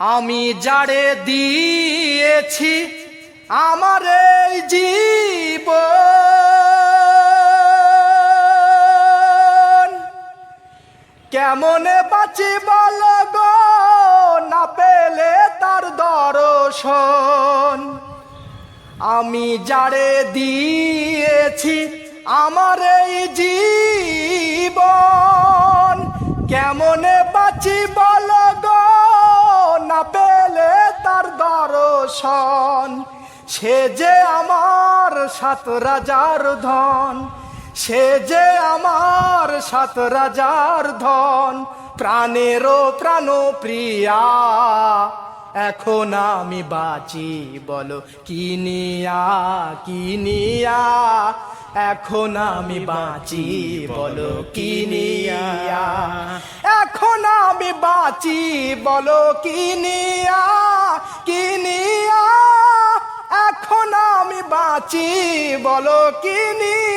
আমি যারে দিয়েছি আমার এই জীবন, কেমনে বাঁচি বলো গো না পেলে তার দর্শন। আমি যারে দিয়েছি আমার এই জীবন, কেমনে বাঁচি বলো গো না পেলে তার দর্শন। সে যে আমার 7 রাজার ধন, সে যে আমার 7 রাজার ধন, প্রাণেরও প্রাণ প্রিয়া। এখন আমি বাঁচি বলো কিনিয়া কিনিয়া, এখন আমি বাঁচি বলো কিনিয়া, এখন আমি বাঁচি বলো কিনিয়া কিনিয়া, এখন আমি বাঁচি বলো কিনিয়া।